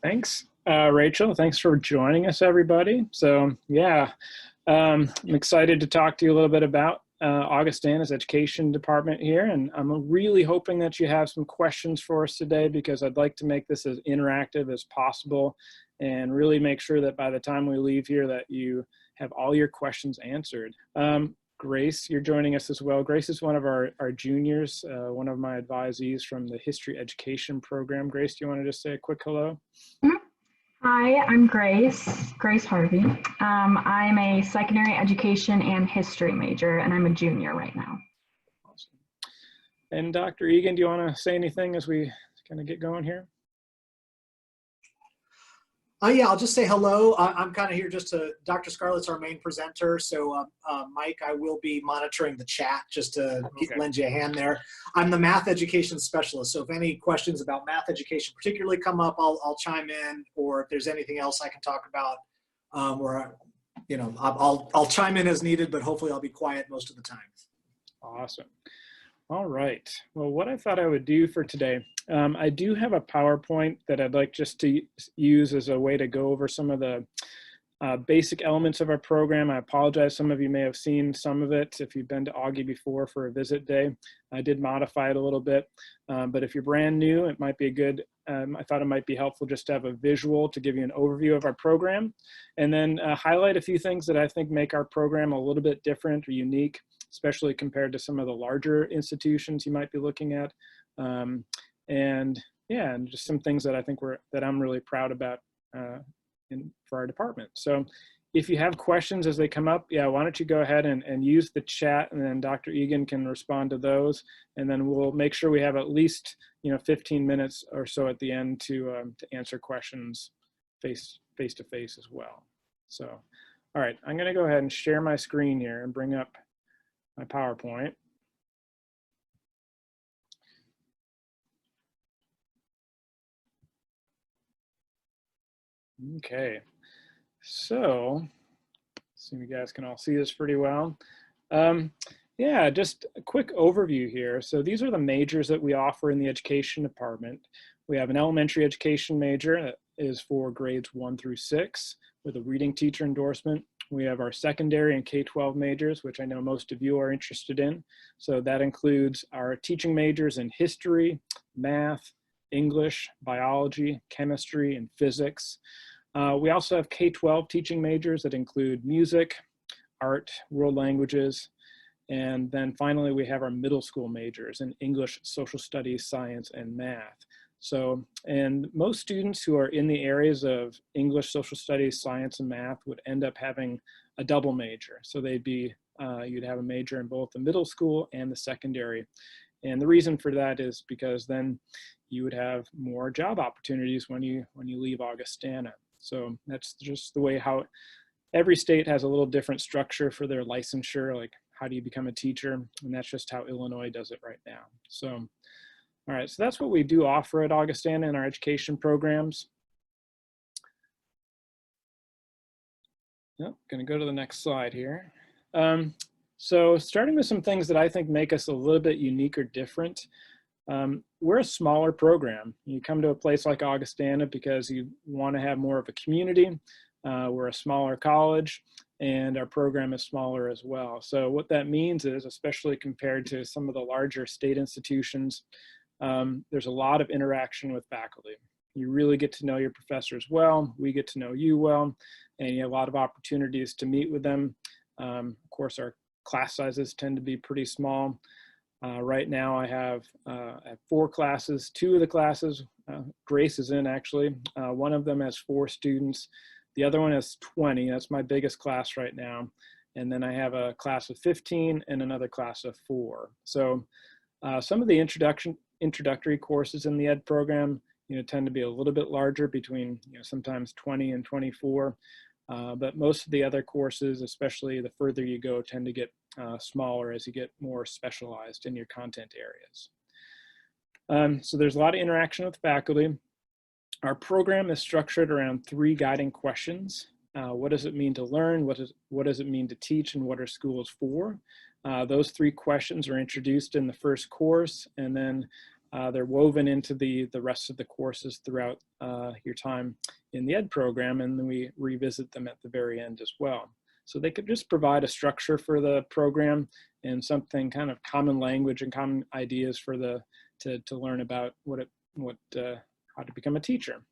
Thanks, Rachel. Thanks for joining us, everybody. So, yeah, I'm excited to talk to you a little bit about Augustana's education department here, and I'm really hoping that you have some questions for us today because I'd like to make this as interactive as possible and really make sure that by the time we leave here that you have all your questions answered. Grace, you're joining us as well. Grace is one of our juniors, one of my advisees from the history education program. Grace, do you want to just say a quick hello? Hi, I'm Grace Harvey. I'm a secondary education and history major, and I'm a junior right now. Awesome. And Dr. Egan, do you want to say anything as we kind of get going here? Yeah, I'll just say hello. I'm kind of here just to, Dr. Scarlett's our main presenter. So Mike, I will be monitoring the chat just to lend you a hand there. I'm the math education specialist. So if any questions about math education particularly come up, I'll chime in, or if there's anything else I can talk about, I'll chime in as needed, but hopefully I'll be quiet most of the time. Awesome. All right. Well, what I thought I would do for today, I do have a PowerPoint that I'd like just to use as a way to go over some of the basic elements of our program. I apologize, some of you may have seen some of it if you've been to Augie before for a visit day. I did modify it a little bit, but if you're brand new, it might be a good, I thought it might be helpful just to have a visual to give you an overview of our program, and then highlight a few things that I think make our program a little bit different or unique, especially compared to some of the larger institutions you might be looking at. And just some things that I think that I'm really proud about for our department. So if you have questions as they come up, why don't you go ahead and use the chat, and then Dr. Egan can respond to those, and then we'll make sure we have at least 15 minutes or so at the end to answer questions face to face as well. So, all right, I'm going to go ahead and share my screen here and bring up my PowerPoint. Okay, so assume you guys can all see this pretty well. Yeah, just a quick overview here. So these are the majors that we offer in the education department. We have an elementary education major that is for grades 1 through 6 with a reading teacher endorsement. We have our secondary and K-12 majors, which I know most of you are interested in. So that includes our teaching majors in history, math, English, biology, chemistry, and physics. We also have K-12 teaching majors that include music, art, world languages, and then finally we have our middle school majors in English, social studies, science, and math. So, and most students who are in the areas of English, social studies, science, and math would end up having a double major. So they'd be, you'd have a major in both the middle school and the secondary. And the reason for that is because then you would have more job opportunities when you leave Augustana. So that's just the way how every state has a little different structure for their licensure, like how do you become a teacher? And that's just how Illinois does it right now. So, all right, so that's what we do offer at Augustana in our education programs. Yep, gonna go to the next slide here. So starting with some things that I think make us a little bit unique or different. We're a smaller program. You come to a place like Augustana because you want to have more of a community. We're a smaller college, and our program is smaller as well. So what that means is, especially compared to some of the larger state institutions, there's a lot of interaction with faculty. You really get to know your professors well. We get to know you well, and you have a lot of opportunities to meet with them. Of course, our class sizes tend to be pretty small. Right now I have 4 classes. 2 of the classes, Grace is in actually. One of them has 4 students. The other one has 20. That's my biggest class right now. And then I have a class of 15 and another class of 4. So some of the introductory courses in the ed program, tend to be a little bit larger, between sometimes 20 and 24. But most of the other courses, especially the further you go, tend to get smaller as you get more specialized in your content areas. So there's a lot of interaction with faculty. Our program is structured around 3 guiding questions. What does it mean to learn? What does it mean to teach? And what are schools for? Those 3 questions are introduced in the first course, and then they're woven into the rest of the courses throughout your time in the ed program, and then we revisit them at the very end as well. So they could just provide a structure for the program and something kind of common language and common ideas for to learn about how to become a teacher.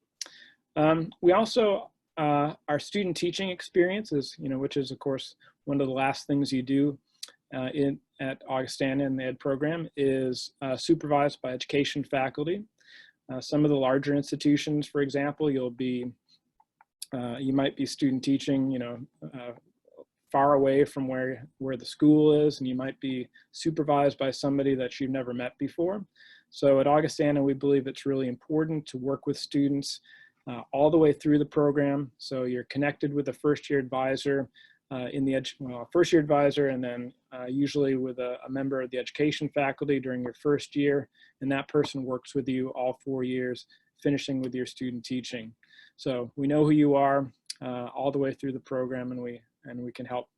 We also, our student teaching experiences, which is of course one of the last things you do at Augustana in the ed program, is supervised by education faculty. Some of the larger institutions, for example, you might be student teaching, far away from where the school is, and you might be supervised by somebody that you've never met before. So at Augustana, we believe it's really important to work with students all the way through the program. So you're connected with a first-year advisor first-year advisor, and then usually with a member of the education faculty during your first year, and that person works with you all 4 years, finishing with your student teaching. So we know who you are all the way through the program, and we can help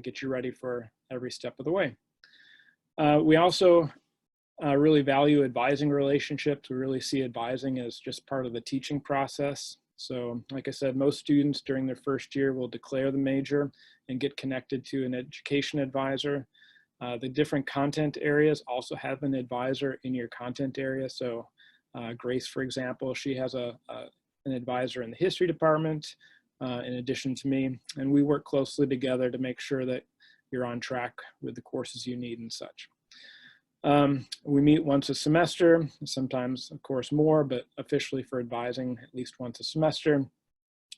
get you ready for every step of the way. We also really value advising relationships. We really see advising as just part of the teaching process. So like I said, most students during their first year will declare the major and get connected to an education advisor. The different content areas also have an advisor in your content area. So Grace, for example, she has an advisor in the history department in addition to me, and we work closely together to make sure that you're on track with the courses you need and such. We meet once a semester, sometimes of course more, but officially for advising at least once a semester,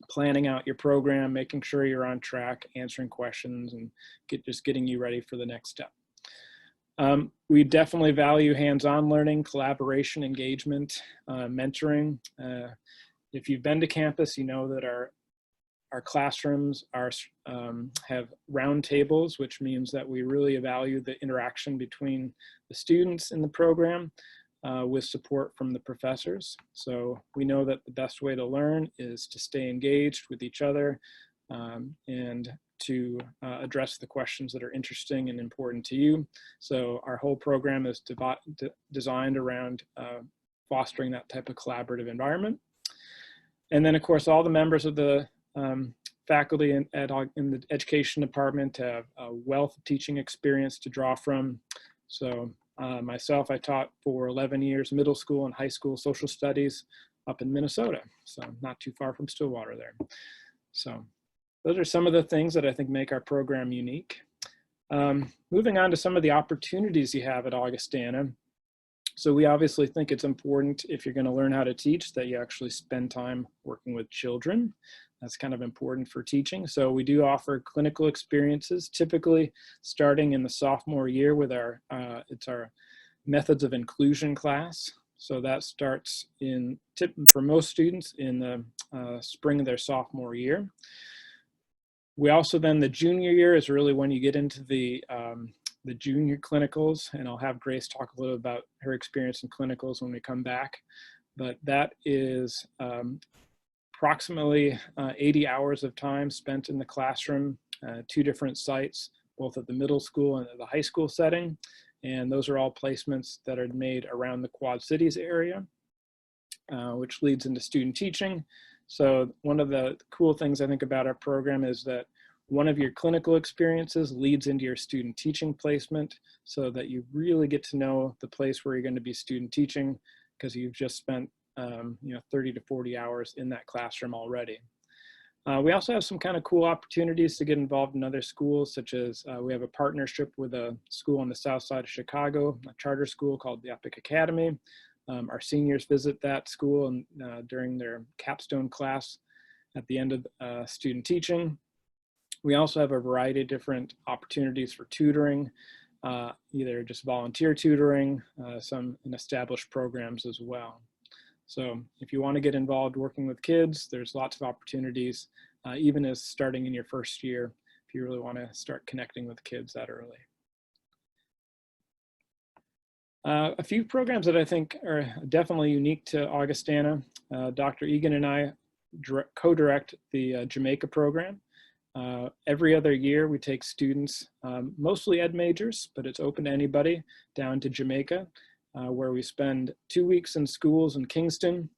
planning out your program, making sure you're on track, answering questions, and just getting you ready for the next step. We definitely value hands-on learning, collaboration, engagement, mentoring. If you've been to campus, you know that our classrooms have round tables, which means that we really value the interaction between the students in the program with support from the professors. So we know that the best way to learn is to stay engaged with each other and to address the questions that are interesting and important to you. So our whole program is designed around fostering that type of collaborative environment. And then of course, all the members of the faculty in the education department have a wealth of teaching experience to draw from. So myself, I taught for 11 years middle school and high school social studies up in Minnesota, so not too far from Stillwater there. So those are some of the things that I think make our program unique. Moving on to some of the opportunities you have at Augustana. So we obviously think it's important, if you're going to learn how to teach, that you actually spend time working with children. That's kind of important for teaching. So we do offer clinical experiences, typically starting in the sophomore year with it's our methods of inclusion class. So that starts for most students in the spring of their sophomore year. We also then, the junior year is really when you get into the junior clinicals, and I'll have Grace talk a little about her experience in clinicals when we come back. But that is approximately 80 hours of time spent in the classroom, 2 different sites, both at the middle school and at the high school setting. And those are all placements that are made around the Quad Cities area, which leads into student teaching. So one of the cool things I think about our program is that one of your clinical experiences leads into your student teaching placement, so that you really get to know the place where you're going to be student teaching, because you've just spent 30 to 40 hours in that classroom already. We also have some kind of cool opportunities to get involved in other schools, such as we have a partnership with a school on the south side of Chicago, a charter school called the Epic Academy. Our seniors visit that school and during their capstone class at the end of student teaching. We also have a variety of different opportunities for tutoring, either just volunteer tutoring, some in established programs as well. So if you want to get involved working with kids, there's lots of opportunities, even as starting in your first year, if you really want to start connecting with kids that early. A few programs that I think are definitely unique to Augustana. Dr. Egan and I co-direct the Jamaica program. Every other year we take students, mostly ed majors, but it's open to anybody, down to Jamaica. where we spend 2 weeks in schools in Kingston,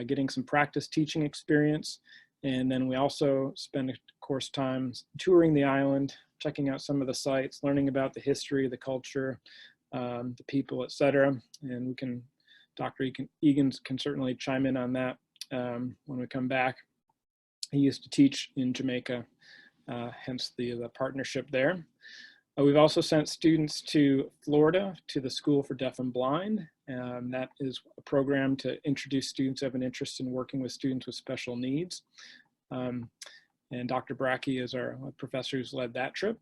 getting some practice teaching experience. And then we also spend, of course, time touring the island, checking out some of the sites, learning about the history, the culture, the people, etc. And we can, Dr. Egan can certainly chime in on that when we come back. He used to teach in Jamaica, hence the partnership there. We've also sent students to Florida to the School for Deaf and Blind. That is a program to introduce students who have an interest in working with students with special needs. And Dr. Brackey is our professor who's led that trip.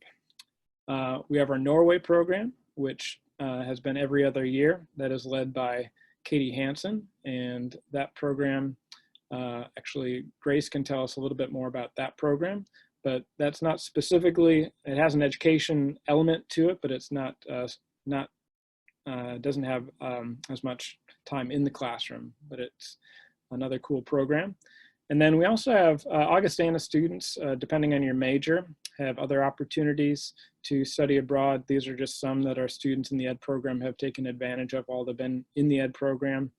We have our Norway program, which has been every other year. That is led by Katie Hansen. And that program, actually, Grace can tell us a little bit more about that program. But that's not specifically, it has an education element to it, but it's not, doesn't have as much time in the classroom, but it's another cool program. And then we also have Augustana students, depending on your major, have other opportunities to study abroad. These are just some that our students in the ED program have taken advantage of while they've been in the ED program.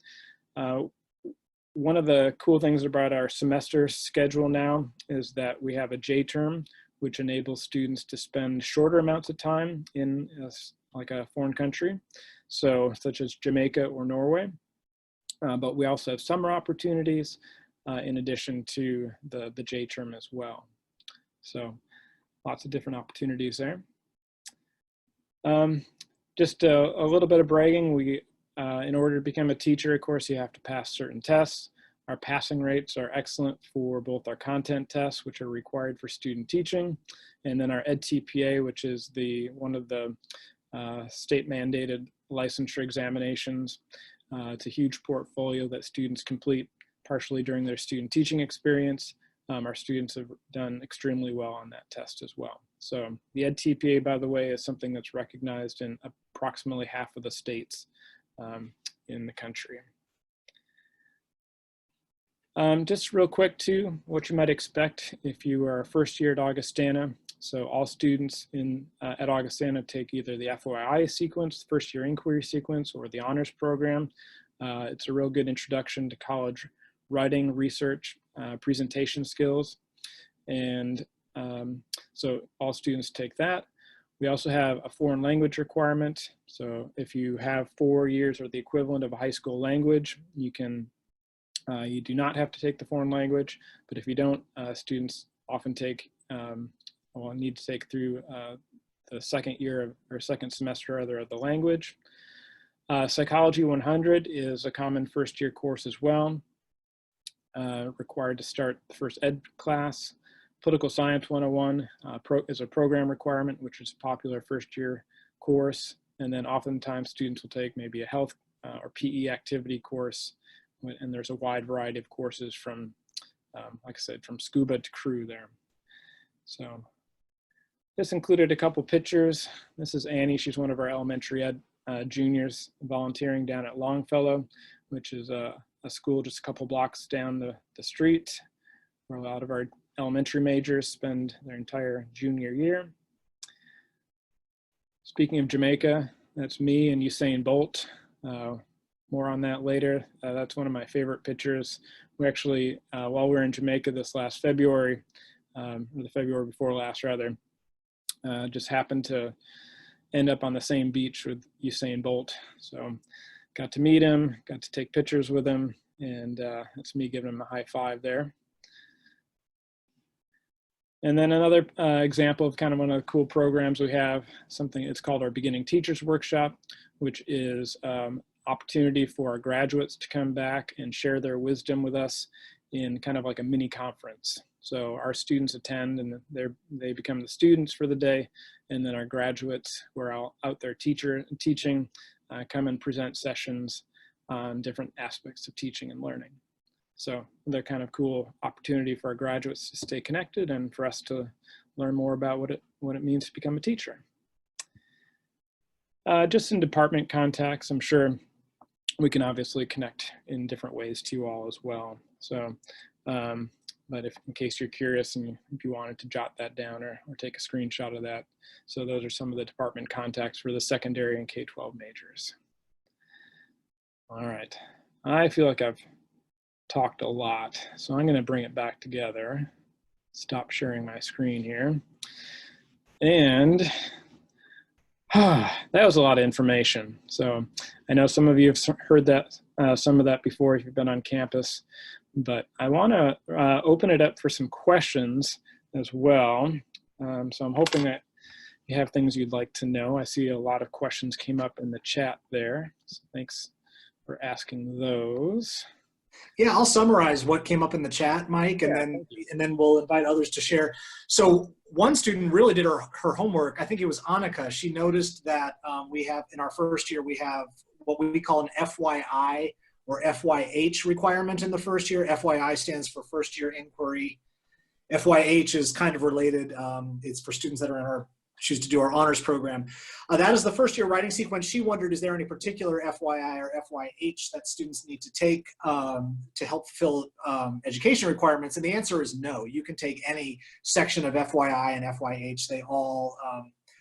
One of the cool things about our semester schedule now is that we have a J term, which enables students to spend shorter amounts of time in like a foreign country, so such as Jamaica or Norway. But we also have summer opportunities in addition to the J term as well. So lots of different opportunities there. Just a little bit of bragging. In order to become a teacher, of course, you have to pass certain tests. Our passing rates are excellent for both our content tests, which are required for student teaching, and then our EdTPA, which is one of the state mandated licensure examinations. It's a huge portfolio that students complete partially during their student teaching experience. Our students have done extremely well on that test as well. So the EdTPA, by the way, is something that's recognized in approximately half of the states in the country. Just real quick too, what you might expect if you are a first year at Augustana. So all students at Augustana take either the FOI sequence, first year inquiry sequence, or the honors program. It's a real good introduction to college writing, research, presentation skills. And so all students take that. We also have a foreign language requirement. So if you have 4 years or the equivalent of a high school language, you do not have to take the foreign language. But if you don't, students often need to take through the second year or second semester rather of the language. Psychology 100 is a common first year course as well, required to start the first ed class. Political Science 101 is a program requirement, which is a popular first year course. And then oftentimes students will take maybe a health or PE activity course. And there's a wide variety of courses from, like I said, from scuba to crew there. So this included a couple pictures. This is Annie. She's one of our elementary ed juniors volunteering down at Longfellow, which is a school just a couple blocks down the street, where a lot of our elementary majors spend their entire junior year. Speaking of Jamaica, that's me and Usain Bolt. More on that later. That's one of my favorite pictures. We actually, while we were in Jamaica this last February, or the February before last rather, just happened to end up on the same beach with Usain Bolt. So got to meet him, got to take pictures with him, and that's me giving him a high five there. And then another example of kind of one of the cool programs we have, it's called our Beginning Teachers Workshop, which is opportunity for our graduates to come back and share their wisdom with us in kind of like a mini conference. So our students attend and they become the students for the day, and then our graduates who are out there teaching come and present sessions on different aspects of teaching and learning. So they're kind of cool opportunity for our graduates to stay connected and for us to learn more about what it means to become a teacher. Just in department contacts, I'm sure we can obviously connect in different ways to you all as well. So, but in case you're curious and if you wanted to jot that down or take a screenshot of that. So those are some of the department contacts for the secondary and K-12 majors. All right. I feel like I've talked a lot, so I'm going to bring it back together. Stop sharing my screen here. And that was a lot of information. So I know some of you have heard that, some of that before if you've been on campus, but I want to open it up for some questions as well. So I'm hoping that you have things you'd like to know. I see a lot of questions came up in the chat there. So thanks for asking those. Yeah, I'll summarize what came up in the chat, Mike, and then we'll invite others to share. So one student really did her homework. I think it was Annika. She noticed that we have, in our first year, we have what we call an FYI or FYH requirement in the first year. FYI stands for first year inquiry. FYH is kind of related. It's for students that are in our choose to do our honors program. That is the first year writing sequence. She wondered, is there any particular FYI or FYH that students need to take to help fulfill education requirements? And the answer is no. You can take any section of FYI and FYH. They all,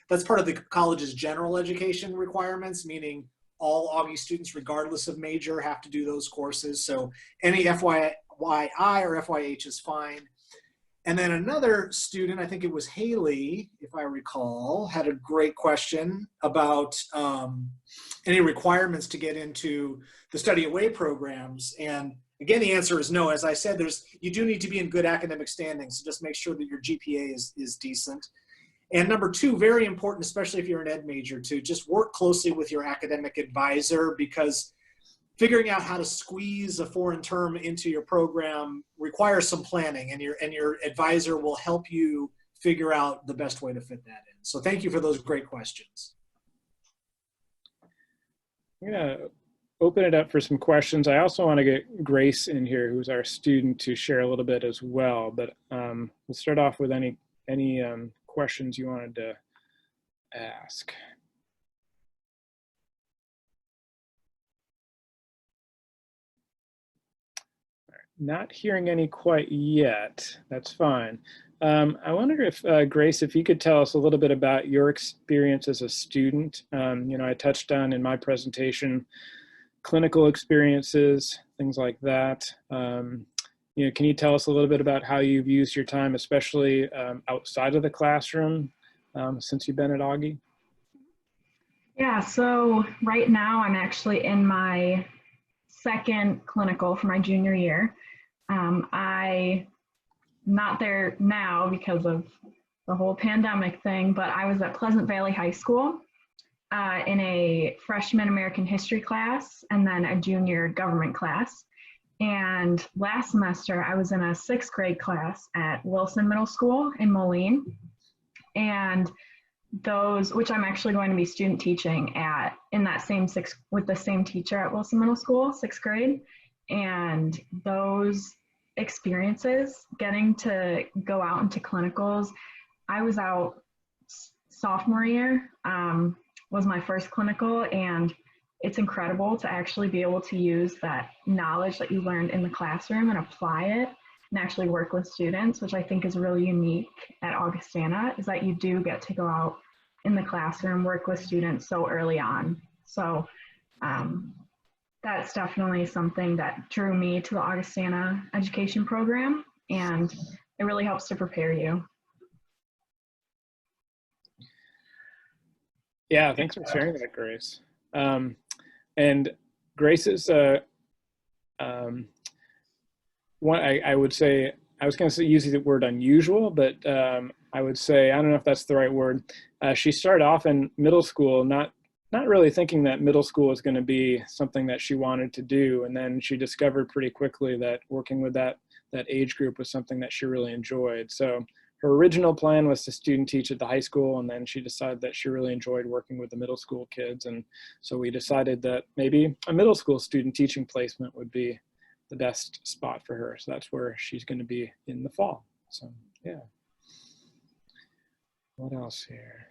that's part of the college's general education requirements, meaning all Augie students, regardless of major, have to do those courses. So any FYI or FYH is fine. And then another student, I think it was Haley, if I recall, had a great question about any requirements to get into the study away programs. And again, the answer is no. As I said, you do need to be in good academic standing, so just make sure that your GPA is decent. And number two, very important, especially if you're an ed major, to just work closely with your academic advisor, because figuring out how to squeeze a foreign term into your program requires some planning, and your advisor will help you figure out the best way to fit that in. So thank you for those great questions. I'm going to open it up for some questions. I also want to get Grace in here, who's our student, to share a little bit as well. But we'll start off with any questions you wanted to ask. Not hearing any quite yet. That's fine. I wonder if, Grace, if you could tell us a little bit about your experience as a student. You know, I touched on in my presentation, clinical experiences, things like that. You know, can you tell us a little bit about how you've used your time, especially outside of the classroom, since you've been at Augie? Yeah, so right now I'm actually in my second clinical for my junior year. I'm not there now because of the whole pandemic thing, but I was at Pleasant Valley High School in a freshman American history class and then a junior government class. And last semester I was in a 6th grade class at Wilson Middle School in Moline. And those, which I'm actually going to be student teaching at, in that same with the same teacher at Wilson Middle School, 6th grade. And those experiences, getting to go out into clinicals, I was out sophomore year, was my first clinical, and it's incredible to actually be able to use that knowledge that you learned in the classroom and apply it and actually work with students, which I think is really unique at Augustana, is that you do get to go out in the classroom, work with students so early on. So that's definitely something that drew me to the Augustana education program, and it really helps to prepare you. Yeah, thanks for sharing that, Grace. And Grace is one, I would say, I was going to use the word unusual, but I would say, I don't know if that's the right word. She started off in middle school, not really thinking that middle school was going to be something that she wanted to do. And then she discovered pretty quickly that working with that age group was something that she really enjoyed. So her original plan was to student teach at the high school, and then she decided that she really enjoyed working with the middle school kids. And so we decided that maybe a middle school student teaching placement would be the best spot for her. So that's where she's going to be in the fall. So yeah. What else here?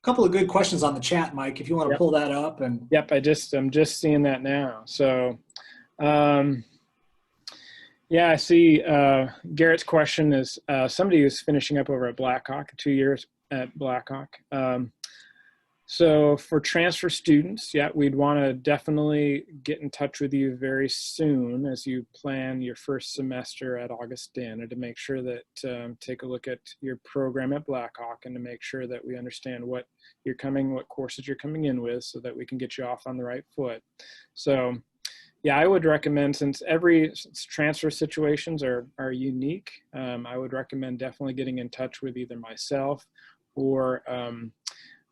A couple of good questions on the chat, Mike, if you want to pull that up. And yep, I'm just seeing that now. So yeah, I see Garrett's question is somebody who's finishing up over at Blackhawk, 2 years at Blackhawk. So for transfer students, yeah, we'd want to definitely get in touch with you very soon as you plan your first semester at Augustana to make sure that, take a look at your program at Blackhawk and to make sure that we understand what courses you're coming in with so that we can get you off on the right foot. So yeah, I would recommend, since every transfer situations are unique, I would recommend definitely getting in touch with either myself or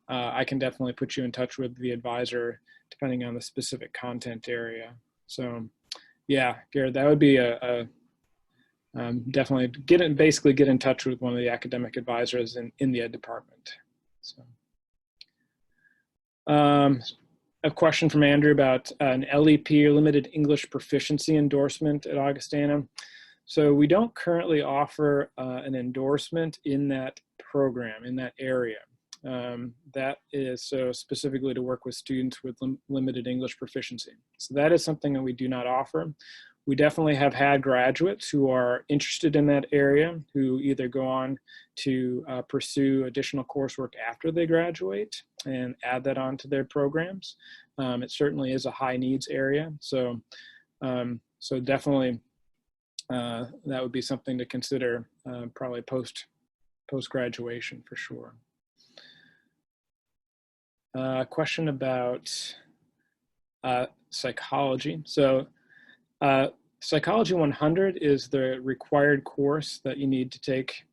I can definitely put you in touch with the advisor depending on the specific content area. So yeah, Garrett, that would be definitely basically get in touch with one of the academic advisors in the ed department. So a question from Andrew about an LEP, or limited English proficiency endorsement at Augustana. So we don't currently offer an endorsement in that program, in that area. That is so specifically to work with students with limited English proficiency. So that is something that we do not offer. We definitely have had graduates who are interested in that area who either go on to pursue additional coursework after they graduate and add that onto their programs. It certainly is a high needs area. So, so definitely that would be something to consider probably post-graduation for sure. Question about psychology. So Psychology 100 is the required course that you need to take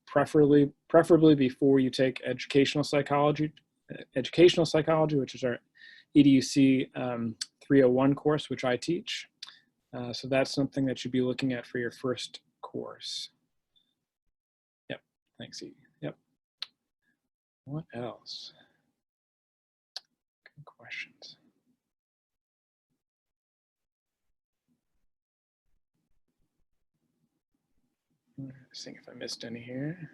preferably before you take educational psychology, which is our EDUC 301 course, which I teach. So that's something that you'd be looking at for your first course. Yep, thanks, Egan. Yep. What else? Good questions. Seeing if I missed any here.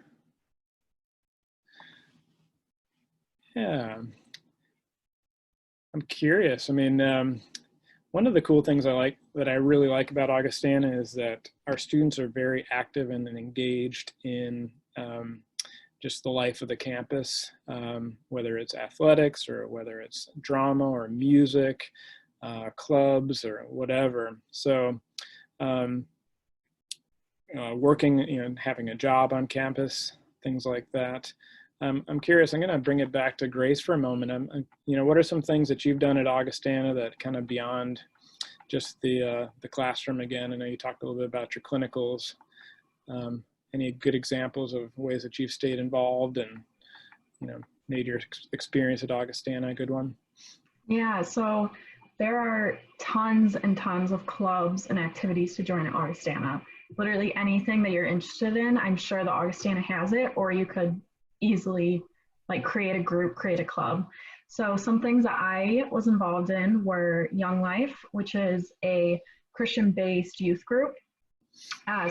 Yeah, I'm curious. I mean, one of the cool things that I really like about Augustana is that our students are very active and engaged in just the life of the campus, whether it's athletics or whether it's drama or music, clubs or whatever. So working, having a job on campus, things like that. I'm curious, I'm going to bring it back to Grace for a moment. What are some things that you've done at Augustana that kind of beyond just the classroom again? I know you talked a little bit about your clinicals. Any good examples of ways that you've stayed involved and, made your experience at Augustana a good one? Yeah, so there are tons and tons of clubs and activities to join at Augustana. Literally anything that you're interested in, I'm sure the Augustana has it, or you could easily create a group, create a club. So some things that I was involved in were Young Life, which is a Christian-based youth group.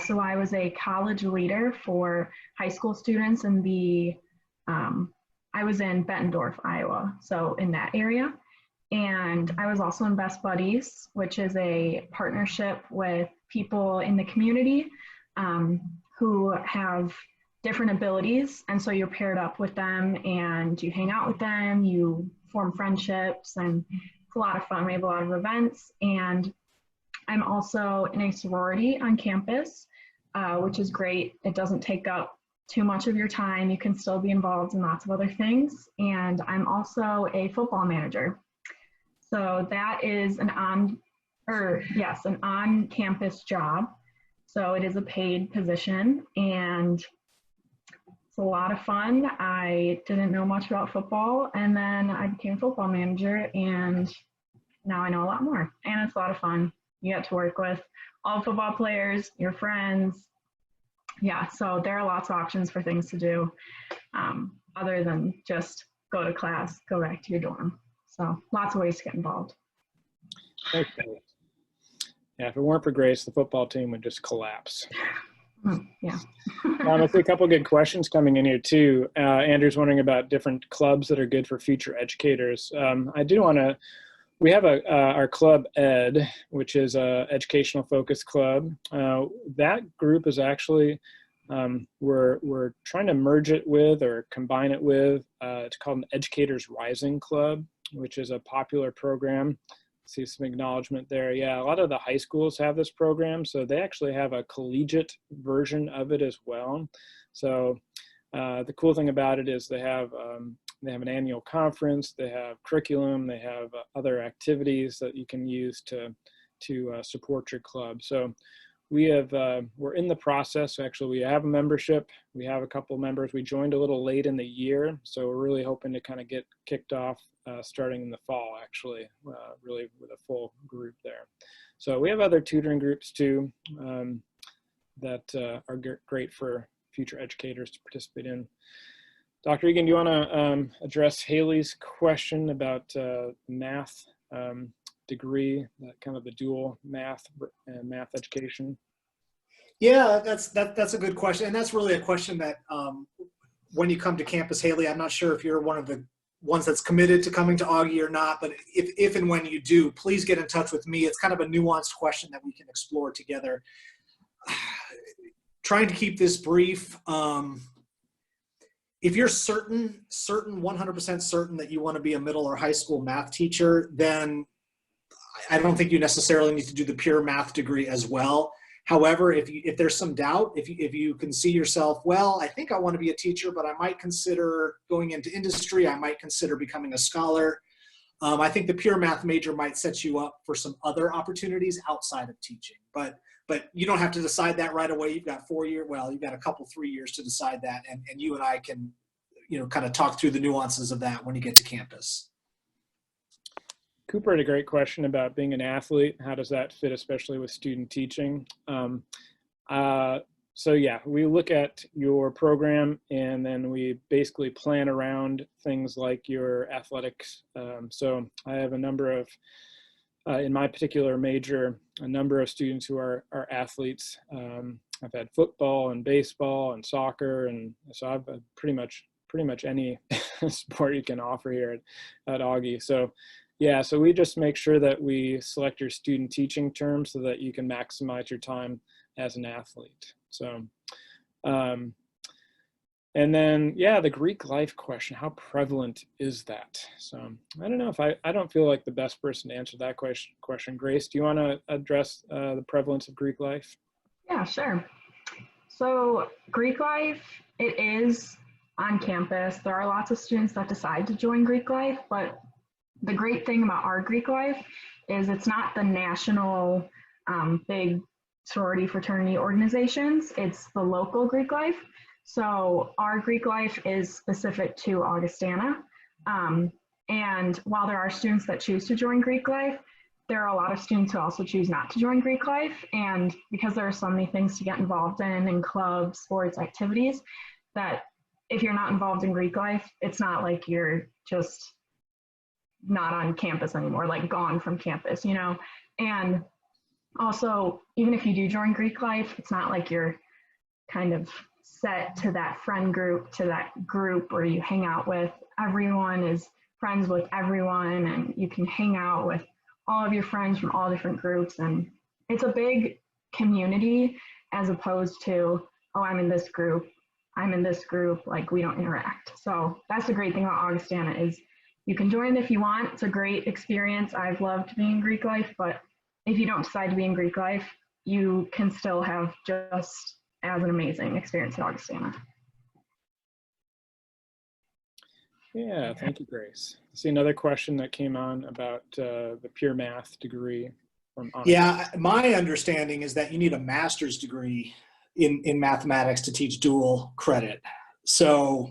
So I was a college leader for high school students in I was in Bettendorf, Iowa, so in that area. And I was also in Best Buddies, which is a partnership with people in the community who have different abilities. And so you're paired up with them and you hang out with them, you form friendships, and it's a lot of fun. We have a lot of events. And I'm also in a sorority on campus, which is great. It doesn't take up too much of your time. You can still be involved in lots of other things. And I'm also a football manager. So that is an on-campus job. So it is a paid position and it's a lot of fun. I didn't know much about football and then I became a football manager and now I know a lot more. And it's a lot of fun. You get to work with all football players, your friends. Yeah, so there are lots of options for things to do other than just go to class, go back to your dorm. So lots of ways to get involved. Okay. Yeah, if it weren't for Grace, the football team would just collapse. Yeah. I see a couple of good questions coming in here too. Andrew's wondering about different clubs that are good for future educators. We have our Club Ed, which is a educational focused club. That group is actually we're trying to merge it with or combine it with, it's called an Educators Rising Club, which is a popular program. See some acknowledgement there. Yeah, a lot of the high schools have this program, so they actually have a collegiate version of it as well. So the cool thing about it is they have an annual conference, they have curriculum, they have other activities that you can use to support your club. So we're in the process. Actually, we have a membership. We have a couple of members. We joined a little late in the year, so we're really hoping to kind of get kicked off starting in the fall, actually, really with a full group there. So we have other tutoring groups too that are great for future educators to participate in. Dr. Egan, do you want to address Haley's question about math degree, that kind of the dual math and math education? Yeah, that's a good question, and that's really a question that when you come to campus, Haley, I'm not sure if you're one of the ones that's committed to coming to Augie or not, but if and when you do, please get in touch with me. It's kind of a nuanced question that we can explore together. Trying to keep this brief. If you're certain, 100% certain that you want to be a middle or high school math teacher, then I don't think you necessarily need to do the pure math degree as well. However, if there's some doubt, if you can see yourself, well, I think I want to be a teacher, but I might consider going into industry, I might consider becoming a scholar. I think the pure math major might set you up for some other opportunities outside of teaching. But you don't have to decide that right away. You've got 4 years, well, you've got a couple, 3 years to decide that. And you and I can, kind of talk through the nuances of that when you get to campus. Cooper had a great question about being an athlete. How does that fit, especially with student teaching? So yeah, we look at your program and then we basically plan around things like your athletics. So I have a number of, in my particular major, a number of students who are athletes. I've had football and baseball and soccer, and so I've pretty much any sport you can offer here at Augie. So yeah, so we just make sure that we select your student teaching terms so that you can maximize your time as an athlete. So, and then, yeah, the Greek life question, how prevalent is that? So I don't know if I don't feel like the best person to answer that question. Grace, do you want to address the prevalence of Greek life? Yeah, sure. So Greek life, it is on campus. There are lots of students that decide to join Greek life, but the great thing about our Greek life is it's not the national big sorority fraternity organizations, it's the local Greek life. So our Greek life is specific to Augustana. And while there are students that choose to join Greek life, there are a lot of students who also choose not to join Greek life. And because there are so many things to get involved in clubs, sports, activities, that if you're not involved in Greek life, it's not like you're just not on campus anymore, like gone from campus, And also, even if you do join Greek life, it's not like you're kind of set to that friend group, to that group where you hang out with. Everyone is friends with everyone, and you can hang out with all of your friends from all different groups. And it's a big community as opposed to, oh, I'm in this group, like we don't interact. So that's the great thing about Augustana is you can join if you want. It's a great experience. I've loved being in Greek life, but if you don't decide to be in Greek life, you can still have just as an amazing experience at Augustana. Yeah, thank you, Grace. I see another question that came on about the pure math degree from Augie. Yeah, my understanding is that you need a master's degree in mathematics to teach dual credit. So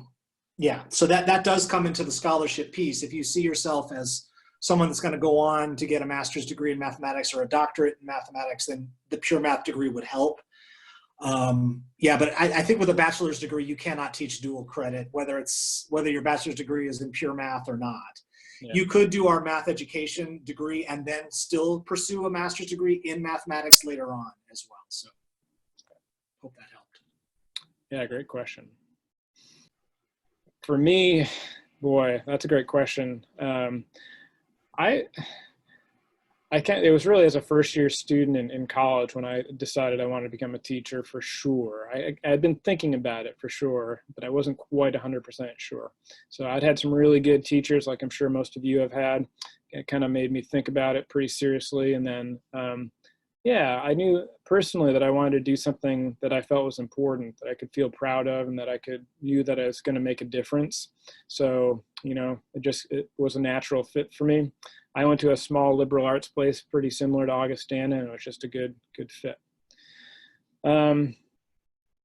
yeah, so that does come into the scholarship piece. If you see yourself as someone that's going to go on to get a master's degree in mathematics or a doctorate in mathematics, then the pure math degree would help. Yeah, but I think with a bachelor's degree, you cannot teach dual credit, whether your bachelor's degree is in pure math or not. Yeah. You could do our math education degree and then still pursue a master's degree in mathematics later on as well. So hope that helped. Yeah, great question. For me, boy, that's a great question. it was really as a first year student in college when I decided I wanted to become a teacher for sure. I had been thinking about it for sure, but I wasn't quite 100% sure. So I'd had some really good teachers, like I'm sure most of you have had. It kind of made me think about it pretty seriously. And then, yeah, I knew personally that I wanted to do something that I felt was important, that I could feel proud of, and that knew that I was going to make a difference. So, you know, it was a natural fit for me. I went to a small liberal arts place pretty similar to Augustana, and it was just a good fit.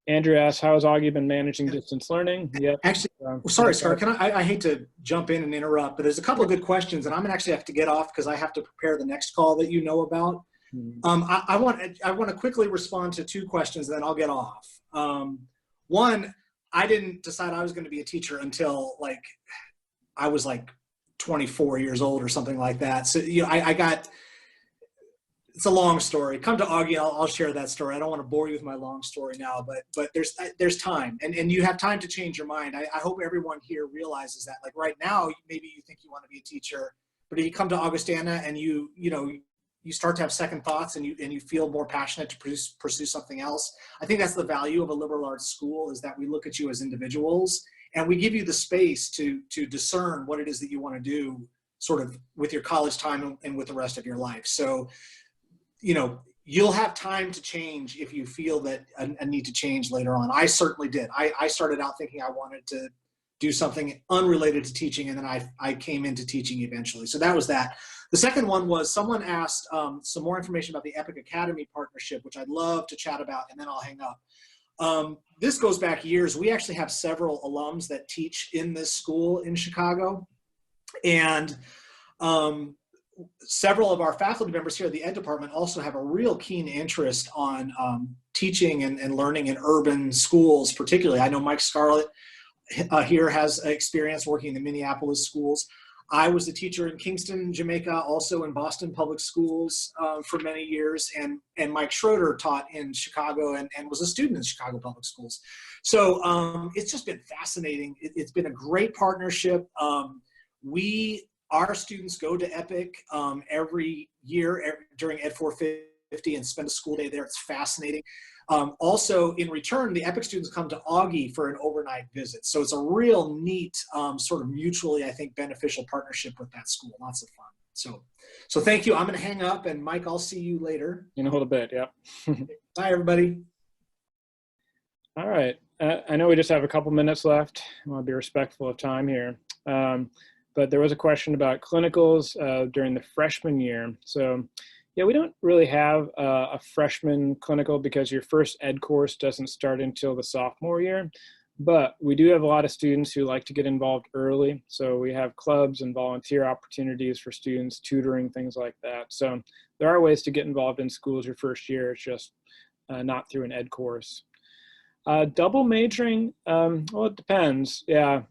Andrew asks, how has Augie been managing distance learning? Yep. Actually, sorry, Scar, I hate to jump in and interrupt, but there's a couple of good questions, and I'm gonna actually have to get off because I have to prepare the next call that you know about. I want to quickly respond to two questions, and then I'll get off. One, I didn't decide I was going to be a teacher until I was 24 years old or something like that. So, you know, it's a long story. Come to Augie, I'll share that story. I don't want to bore you with my long story now, but there's time, and you have time to change your mind. I hope everyone here realizes that. Like right now, maybe you think you want to be a teacher, but if you come to Augustana and you start to have second thoughts and you feel more passionate to pursue something else. I think that's the value of a liberal arts school, is that we look at you as individuals and we give you the space to discern what it is that you want to do sort of with your college time and with the rest of your life. So, you know, you'll have time to change if you feel that a need to change later on. I certainly did. I started out thinking I wanted to do something unrelated to teaching, and then I came into teaching eventually. So that was that. The second one was someone asked some more information about the Epic Academy partnership, which I'd love to chat about, and then I'll hang up. This goes back years. We actually have several alums that teach in this school in Chicago, and several of our faculty members here at the Ed Department also have a real keen interest on teaching and learning in urban schools particularly. I know Mike Scarlett here has experience working in the Minneapolis schools. I was a teacher in Kingston, Jamaica, also in Boston Public Schools for many years, and Mike Schroeder taught in Chicago and was a student in Chicago Public Schools. So it's just been fascinating. It's been a great partnership. Our students go to Epic every year during Ed 450 and spend a school day there. It's fascinating. Also, in return, the Epic students come to Augie for an overnight visit. So it's a real neat, sort of mutually, I think, beneficial partnership with that school. Lots of fun. So thank you. I'm going to hang up, and Mike, I'll see you later. In a little bit, yeah. Bye, everybody. All right. I know we just have a couple minutes left. I want to be respectful of time here. But there was a question about clinicals during the freshman year. So yeah, we don't really have a freshman clinical because your first ed course doesn't start until the sophomore year. But we do have a lot of students who like to get involved early. So we have clubs and volunteer opportunities for students, tutoring, things like that. So there are ways to get involved in schools your first year. It's just not through an ed course. Double majoring, well, it depends. Yeah,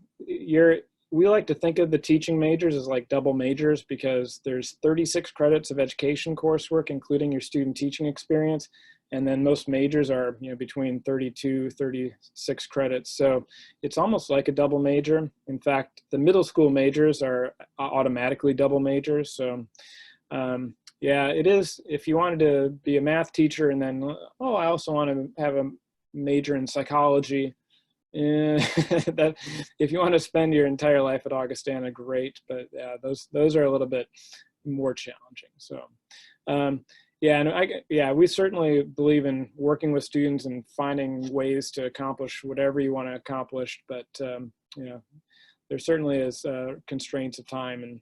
we like to think of the teaching majors as like double majors because there's 36 credits of education coursework, including your student teaching experience. And then most majors are, you know, between 32, 36 credits. So it's almost like a double major. In fact, the middle school majors are automatically double majors. So yeah, it is. If you wanted to be a math teacher and then, oh, I also want to have a major in psychology, that if you want to spend your entire life at Augustana, great, but yeah, those are a little bit more challenging. So yeah, and we certainly believe in working with students and finding ways to accomplish whatever you want to accomplish, but you know, there certainly is constraints of time and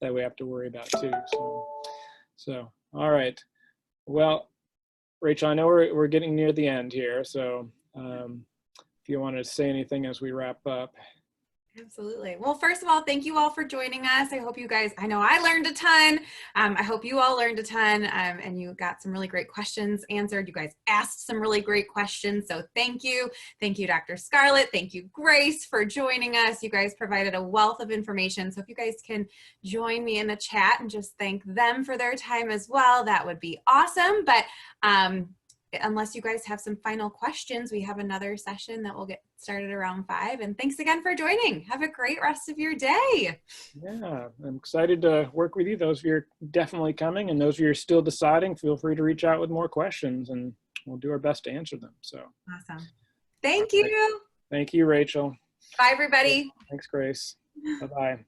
that we have to worry about too. So all right, well, Rachel, I know we're getting near the end here, so if you want to say anything as we wrap up. Absolutely. Well, first of all, thank you all for joining us. I hope you guys, I know I learned a ton. I hope you all learned a ton and you got some really great questions answered. You guys asked some really great questions. So thank you. Thank you, Dr. Scarlett. Thank you, Grace, for joining us. You guys provided a wealth of information. So if you guys can join me in the chat and just thank them for their time as well, that would be awesome. But unless you guys have some final questions, we have another session that will get started around 5. And thanks again for joining. Have a great rest of your day. Yeah, I'm excited to work with you. Those of you are definitely coming, and those of you are still deciding, feel free to reach out with more questions, and we'll do our best to answer them. So awesome. Thank you. Thank you, Rachel. Bye, everybody. Thanks, Grace. Bye-bye.